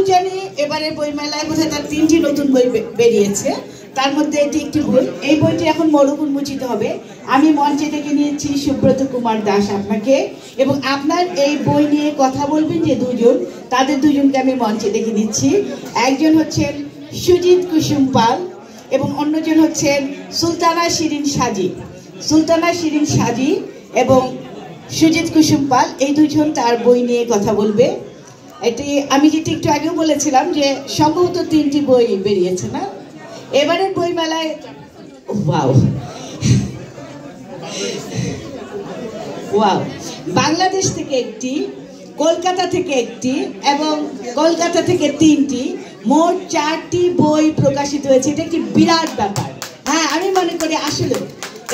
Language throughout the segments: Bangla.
জানি এবারে বইমেলায় বোধহয় তার 3টি নতুন বই বেরিয়েছে, তার মধ্যে এটি একটি বই। এই বইটি এখন মোড়ক উন্মোচিত হবে। আমি মঞ্চে ডেকে নিয়েছি সুব্রত কুমার দাস আপনাকে, এবং আপনার এই বই নিয়ে কথা বলবেন যে দুজন, তাদের দুজনকে আমি মঞ্চে ডেকে নিচ্ছি। একজন হচ্ছেন সুজিত কুসুম পাল এবং অন্যজন হচ্ছেন সুলতানা শিরিন সাজি। সুলতানা শিরিন সাজি এবং সুজিত কুসুম পাল এই দুজন তার বই নিয়ে কথা বলবে। এটি আমি যেটি একটু আগেও বলেছিলাম যে সম্ভবত 3টি বই বেরিয়েছে না এবারের বইমেলায়। ওয়াও ওয়াও, বাংলাদেশ থেকে একটি, কলকাতা থেকে একটি এবং কলকাতা থেকে 3টি, মোট 4টি বই প্রকাশিত হয়েছে। এটা একটি বিরাট ব্যাপার। হ্যাঁ, আমি মনে করি আসলে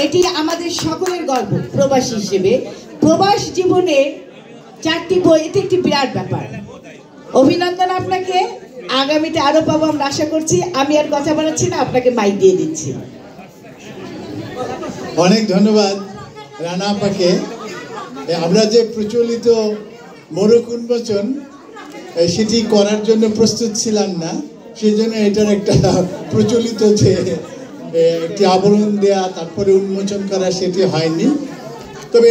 এটি আমাদের সকলের গর্ব প্রবাসী হিসেবে। প্রবাস জীবনে 4টি বই, এটি একটি বিরাট ব্যাপার। অভিনন্দন আপনাকে, আগামীতে আরো পাবো আমরা আশা করছি। আমি আর কথা বলাচ্ছি না, আপনাকে মাইক দিয়ে দিচ্ছি। অনেক ধন্যবাদ রানা আপাকে। আমরা যে প্রচলিত মোড়ক উন্মোচন সেটি করার জন্য প্রস্তুত ছিলাম না, সেই জন্য এটার একটা প্রচলিত যে একটি আবরণ দেয়া তারপরে উন্মোচন করা সেটি হয়নি। তবে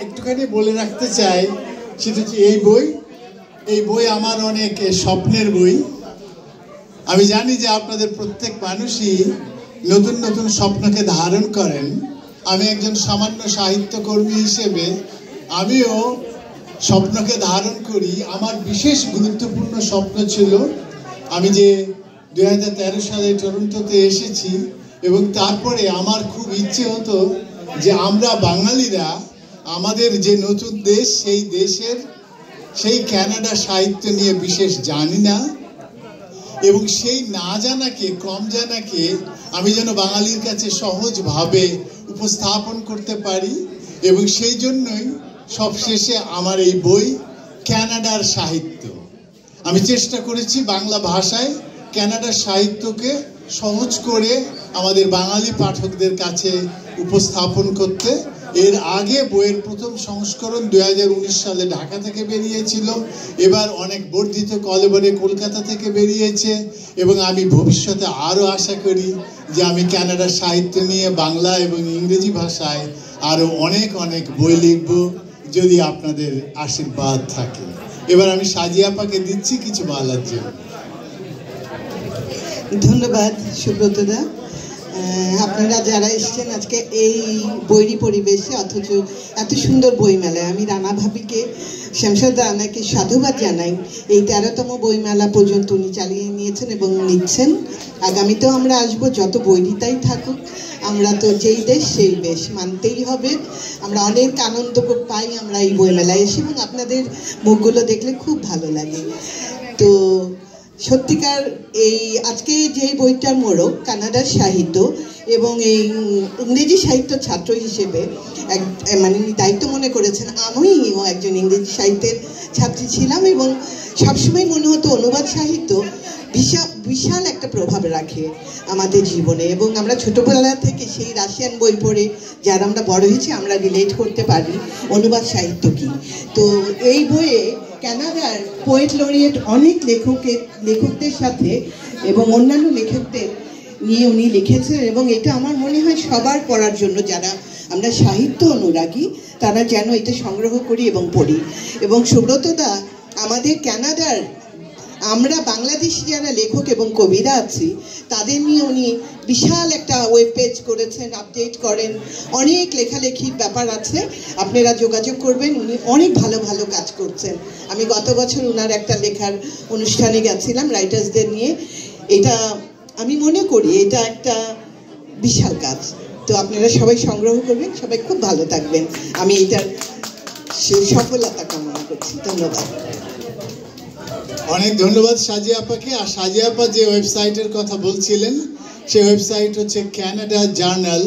একটুখানি বলে রাখতে চাই, সেটা হচ্ছে এই বই আমার অনেক স্বপ্নের বই। আমি জানি যে আপনাদের প্রত্যেক মানুষই নতুন নতুন স্বপ্নকে ধারণ করেন। আমি একজন সামান্য সাহিত্যকর্মী হিসেবে আমিও স্বপ্নকে ধারণ করি। আমার বিশেষ গুরুত্বপূর্ণ স্বপ্ন ছিল, আমি যে 2013 সালে টরন্টোতে এসেছি এবং তারপরে আমার খুব ইচ্ছে হতো যে আমরা বাঙালিরা আমাদের যে নতুন দেশ, সেই দেশের সেই কানাডা সাহিত্য নিয়ে বিশেষ জানি না, এবং সেই না জানাকে, কম জানাকে আমি যেন বাঙালির কাছে সহজভাবে উপস্থাপন করতে পারি। এবং সেই জন্যই সবশেষে আমার এই বই কানাডার সাহিত্য। আমি চেষ্টা করেছি বাংলা ভাষায় কানাডার সাহিত্যকে সহজ করে আমাদের বাঙালি পাঠকদের কাছে উপস্থাপন করতে। এর আগে বইয়ের প্রথম সংস্করণ 2019 সালে ঢাকা থেকে বেরিয়েছিল, এবার অনেক বর্ধিত কলেবরে কলকাতা থেকে বেরিয়েছে, এবং আমি ভবিষ্যতে আরও আশা করি যে আমি কানাডার সাহিত্য নিয়ে বাংলা এবং ইংরেজি ভাষায় আরও অনেক অনেক বই লিখব, যদি আপনাদের আশীর্বাদ থাকে। এবার আমি সাজিয়া আপাকে দিচ্ছি কিছু বলার জন্য। ধন্যবাদ সুব্রতদা। আপনারা যারা এসছেন আজকে এই বৈরী পরিবেশে, অথচ এত সুন্দর বইমেলায়, আমি রানা ভাবিকে, শামসুদ রানাকে সাধুবাদ জানাই। এই 13তম বইমেলা পর্যন্ত উনি চালিয়ে নিয়েছেন এবং নিচ্ছেন। আগামীতেও আমরা আসবো, যত বৈরিতাই থাকুক। আমরা তো যেই দেশ সেই বেশ, মানতেই হবে। আমরা অনেক আনন্দ পাই আমরা এই বইমেলায় এসে, এবং আপনাদের মুখগুলো দেখলে খুব ভালো লাগে। তো সত্যিকার এই আজকে যে বইটার মোড়ক কানাডার সাহিত্য, এবং এই ইংরেজি সাহিত্য ছাত্র হিসেবে মানে দায়িত্ব মনে করেছেন। আমিও একজন ইংরেজি সাহিত্যের ছাত্রী ছিলাম, এবং সবসময় মনে হতো অনুবাদ সাহিত্য বিশাল একটা প্রভাব রাখে আমাদের জীবনে, এবং আমরা ছোটবেলা থেকে সেই রাশিয়ান বই পড়ে যারা আমরা বড় হয়েছি আমরা রিলেট করতে পারি অনুবাদ সাহিত্য কি। তো এই বইয়ে কানাডার পোয়েট লরিয়েট অনেক লেখকদের সাথে এবং অন্যান্য লেখকদের নিয়ে উনি লিখেছেন, এবং এটা আমার মনে হয় সবার পড়ার জন্য, যারা আমরা সাহিত্য অনুরাগী তারা যেন এটা সংগ্রহ করি এবং পড়ি। এবং সুব্রতদা আমাদের কানাডার, আমরা বাংলাদেশি যারা লেখক এবং কবিরা আছি তাদের নিয়ে উনি বিশাল একটা ওয়েব পেজ করেছেন, আপডেট করেন, অনেক লেখালেখির ব্যাপার আছে, আপনারা যোগাযোগ করবেন। উনি অনেক ভালো ভালো কাজ করছেন। আমি গত বছর ওনার একটা লেখার অনুষ্ঠানে গেছিলাম রাইটার্সদের নিয়ে। এটা আমি মনে করি এটা একটা বিশাল কাজ। তো আপনারা সবাই সংগ্রহ করবেন, সবাই খুব ভালো থাকবেন। আমি এটার সফলতা কামনা করছি। ধন্যবাদ। অনেক ধন্যবাদ সাজিয়া আপাকে। আর সাজিয়া আপা যে ওয়েবসাইটের কথা বলছিলেন, সেই ওয়েবসাইট হচ্ছে ক্যানাডা জার্নাল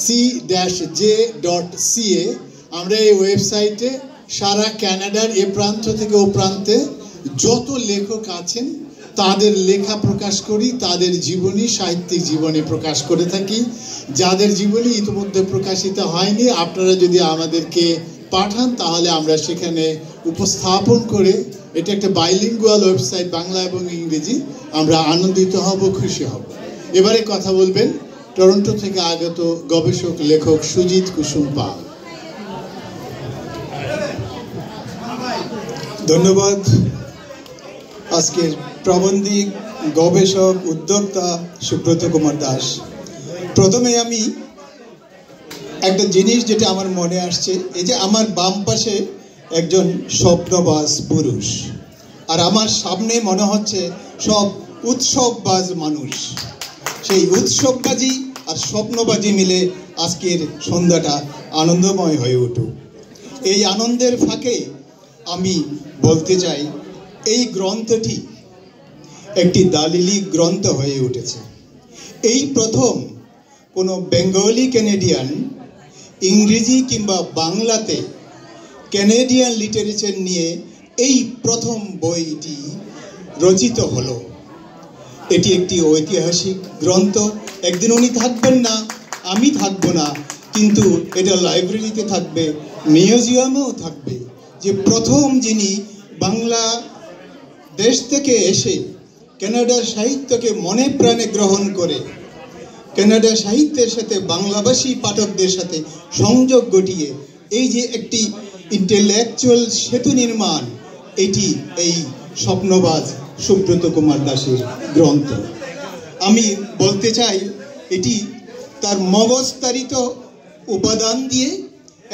c-j.ca। আমরা এই ওয়েবসাইটে সারা ক্যানাডার এ প্রান্ত থেকে ও প্রান্তে যত লেখক আছেন তাদের লেখা প্রকাশ করি, তাদের জীবনী, সাহিত্যিক জীবনী প্রকাশ করে থাকি। যাদের জীবনী ইতিমধ্যে প্রকাশিত হয়নি, আপনারা যদি আমাদেরকে পাঠান তাহলে আমরা সেখানে উপস্থাপন করে এটা একটা বাইলিঙ্গুয়াল ওয়েবসাইট, বাংলা এবং ইংরেজি। আমরা আনন্দিত হব, খুশি হব। এবারে কথা বলবেন টরন্টো থেকে আগত গবেষক লেখক সুজিত কুসুম পাল। ধন্যবাদ। আজকের প্রবন্ধিক, গবেষক, উদ্যোক্তা সুব্রত কুমার দাস। প্রথমে আমি একটা জিনিস যেটা আমার মনে আসছে, এই যে আমার বাম পাশে একজন স্বপ্নবাজ পুরুষ, আর আমার সামনে মনে হচ্ছে সব উৎসববাজ মানুষ। সেই উৎসববাজি আর স্বপ্নবাজি মিলে আজকের সন্ধ্যাটা আনন্দময় হয়ে উঠুক। এই আনন্দের ফাঁকে আমি বলতে চাই, এই গ্রন্থটি একটি দালিলি গ্রন্থ হয়ে উঠেছে। এই প্রথম কোনো বেঙ্গলি ক্যানেডিয়ান ইংরেজি কিংবা বাংলাতে ক্যানেডিয়ান লিটারেচার নিয়ে এই প্রথম বইটি রচিত হলো। এটি একটি ঐতিহাসিক গ্রন্থ। একদিন উনি থাকবেন না, আমি থাকবো না, কিন্তু এটা লাইব্রেরিতে থাকবে, মিউজিয়ামেও থাকবে, যে প্রথম যিনি বাংলা দেশ থেকে এসে কানাডার সাহিত্যকে মনে প্রাণে গ্রহণ করে কানাডা সাহিত্যের সাথে বাংলাভাষী পাঠকদের সাথে সংযোগ ঘটিয়ে এই যে একটি ইন্টেলেকচুয়াল সেতু নির্মাণ, এটি এই স্বপ্নবাজ সুব্রত কুমার দাসের গ্রন্থ। আমি বলতে চাই, এটি তার মগজতারিত উপাদান দিয়ে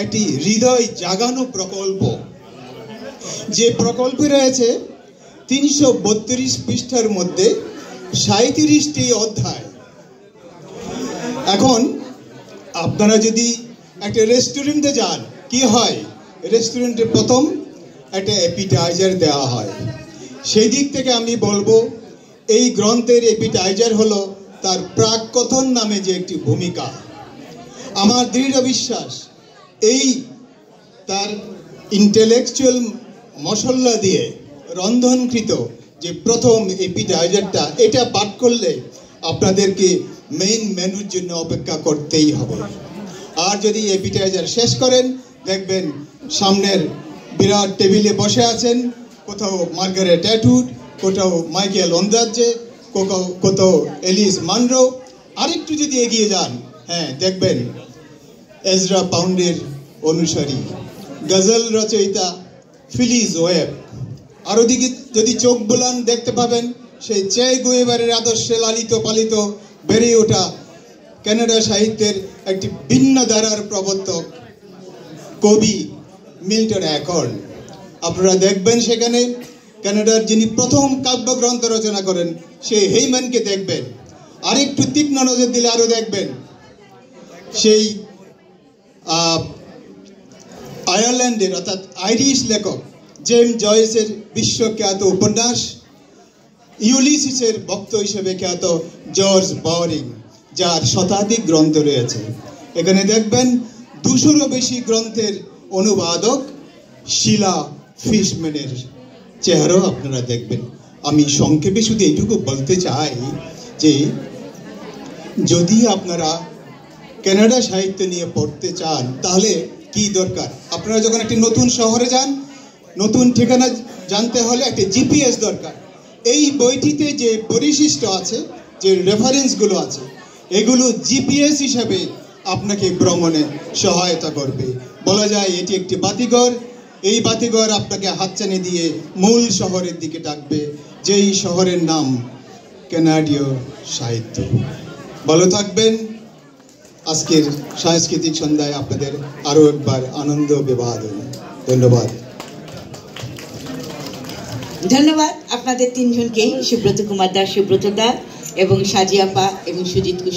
একটি হৃদয় জাগানো প্রকল্প। যে প্রকল্প রয়েছে 332 পৃষ্ঠার মধ্যে 37টি অধ্যায়। এখন আপনারা যদি একটা রেস্টুরেন্টে যান, কি হয়, রেস্টুরেন্টে প্রথম একটা অ্যাপিটাইজার দেওয়া হয়। সেই দিক থেকে আমি বলবো, এই গ্রন্থের অ্যাপিটাইজার হলো তার প্রাককথন নামে যে একটি ভূমিকা। আমার দৃঢ় বিশ্বাস, এই তার ইন্টেলেকচুয়াল মশলা দিয়ে রন্ধনকৃত যে প্রথম অ্যাপিটাইজারটা, এটা পাঠ করলে আপনাদেরকে মেইন মেনুর জন্য অপেক্ষা করতেই হবে। আর যদি অ্যাপিটাইজার শেষ করেন, দেখবেন সামনের বিরাট টেবিলে বসে আছেন কোথাও মার্গারেট অ্যাটউড, কোথাও মাইকেল অন্দাজে, কোথাও এলিস মানরো। আরেকটু যদি এগিয়ে যান, হ্যাঁ, দেখবেন এজরা পাউন্ডের অনুসারী গজল রচয়িতা ফিলিজ ওয়েব। আর ওদিকে যদি চোখ বুলান, দেখতে পাবেন সেই চে গুয়েভারের আদর্শে লালিত পালিত বেড়ে ওঠা কানাডা সাহিত্যের একটি ভিন্ন ধারার প্রবর্তক কবি মিল্টন অ্যাকর্ড। আপনারা দেখবেন সেখানে কানাডার যিনি প্রথম কাব্যগ্রন্থ রচনা করেন সেই হেইম্যানকে দেখবেন। আরেকটু তীক্ষ্ণ নজর দিলে আরো দেখবেন সেই আয়ারল্যান্ডের অর্থাৎ আইরিশ লেখক জেমস জয়েসের বিশ্বখ্যাত উপন্যাস ইউলিসিসের ভক্ত হিসেবে খ্যাত জর্জ বাওরিং, যার শতাধিক গ্রন্থ রয়েছে। এখানে দেখবেন 200-রও বেশি গ্রন্থের অনুবাদক শিলা ফিশম্যানের চেহারাও আপনারা দেখবেন। আমি সংক্ষেপে শুধু এইটুকু বলতে চাই যে যদি আপনারা কানাডা সাহিত্য নিয়ে পড়তে চান, তাহলে কি দরকার? আপনারা যখন একটি নতুন শহরে যান, নতুন ঠিকানা জানতে হলে একটা জিপিএস দরকার। এই বইটিতে যে পরিশিষ্ট আছে, যে রেফারেন্সগুলো আছে, এগুলো জিপিএস হিসাবে আপনাকে ভ্রমণে সহায়তা করবে। বলা যায় এটি একটি বাতিঘর। এই বাতিঘর আপনাকে হাতছানি দিয়ে মূল শহরের দিকে ডাকবে, যেই শহরের নাম কানাডীয় সাহিত্য। ভালো থাকবেন। আজকের সাংস্কৃতিক সন্ধ্যায় আপনাদের আরো একবার আনন্দ বিবাদন। ধন্যবাদ। ধন্যবাদ আপনাদের তিনজনকেই, সুব্রত কুমার দাস, সুব্রত দা এবং সাজিয়াপা এবং সুজিত কুসুম।